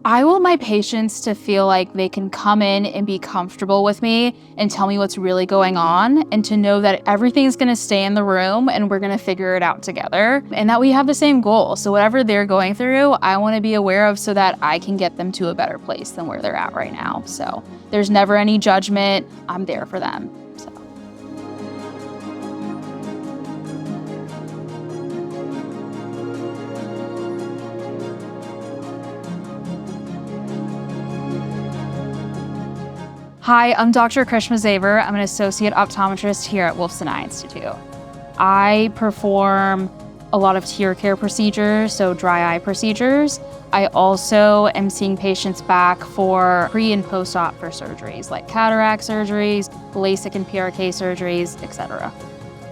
I want my patients to feel like they can come in and be comfortable with me and tell me what's really going on, and to know that everything's gonna stay in the room and we're gonna figure it out together, and that we have the same goal. So whatever they're going through, I wanna be aware of so that I can get them to a better place than where they're at right now. So there's never any judgment. I'm there for them. So. Hi, I'm Dr. Krishma Zaver. I'm an associate optometrist here at Woolfson Eye Institute. I perform a lot of tear care procedures, so dry eye procedures. I also am seeing patients back for pre and post-op for surgeries like cataract surgeries, LASIK and PRK surgeries, etc.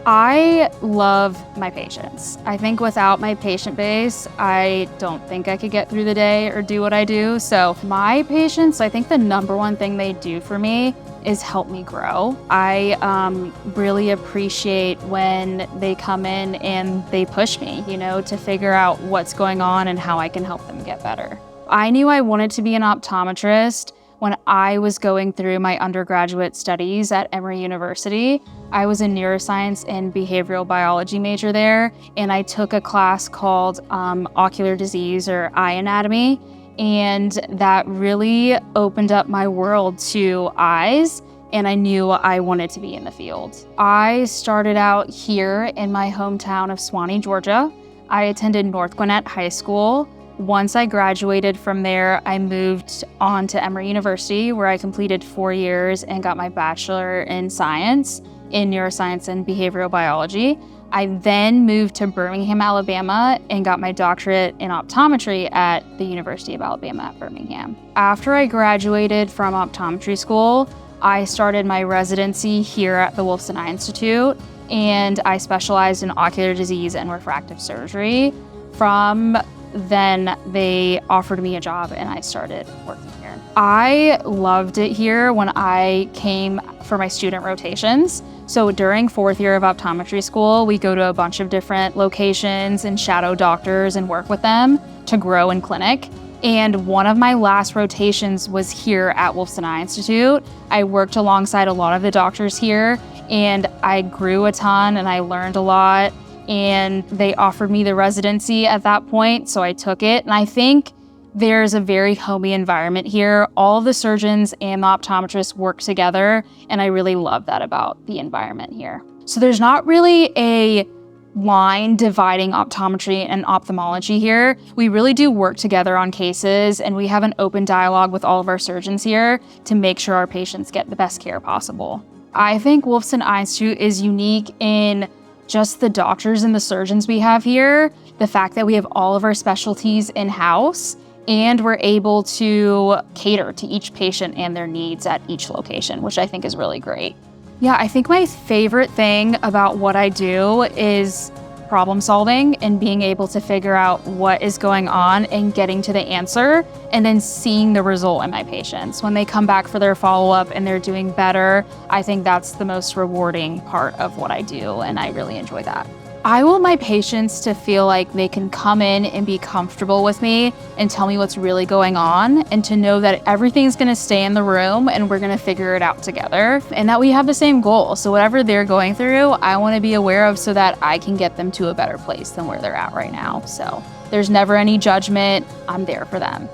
I love my patients. I think without my patient base, I don't think I could get through the day or do what I do. So my patients, I think the number one thing they do for me is help me grow. I really appreciate when they come in and they push me, to figure out what's going on and how I can help them get better. I knew I wanted to be an optometrist when I was going through my undergraduate studies at Emory University. I was a neuroscience and behavioral biology major there, and I took a class called ocular disease or eye anatomy, and that really opened up my world to eyes, and I knew I wanted to be in the field. I started out here in my hometown of Suwanee, Georgia. I attended North Gwinnett High School. Once I graduated from there, I moved on to Emory University, where I completed 4 years and got my bachelor in science in neuroscience and behavioral biology. I then moved to Birmingham, Alabama, and got my doctorate in optometry at the University of Alabama at Birmingham. After I graduated from optometry school, I started my residency here at the Woolfson Eye Institute, and I specialized in ocular disease and refractive surgery. From then they offered me a job and I started working here. I loved it here when I came for my student rotations. So during 4th year of optometry school, we go to a bunch of different locations and shadow doctors and work with them to grow in clinic. And one of my last rotations was here at Woolfson Eye Institute. I worked alongside a lot of the doctors here, and I grew a ton and I learned a lot. And they offered me the residency at that point, so I took it. And I think there's a very homey environment here. All the surgeons and the optometrists work together, and I really love that about the environment here. So there's not really a line dividing optometry and ophthalmology here. We really do work together on cases, and we have an open dialogue with all of our surgeons here to make sure our patients get the best care possible. I think Woolfson Eye Institute is unique in just the doctors and the surgeons we have here, the fact that we have all of our specialties in-house, and we're able to cater to each patient and their needs at each location, which I think is really great. Yeah, I think my favorite thing about what I do is problem solving and being able to figure out what is going on and getting to the answer, and then seeing the result in my patients. When they come back for their follow-up and they're doing better, I think that's the most rewarding part of what I do, and I really enjoy that. I want my patients to feel like they can come in and be comfortable with me and tell me what's really going on, and to know that everything's gonna stay in the room and we're gonna figure it out together, and that we have the same goal. So whatever they're going through, I wanna be aware of so that I can get them to a better place than where they're at right now. So there's never any judgment. I'm there for them.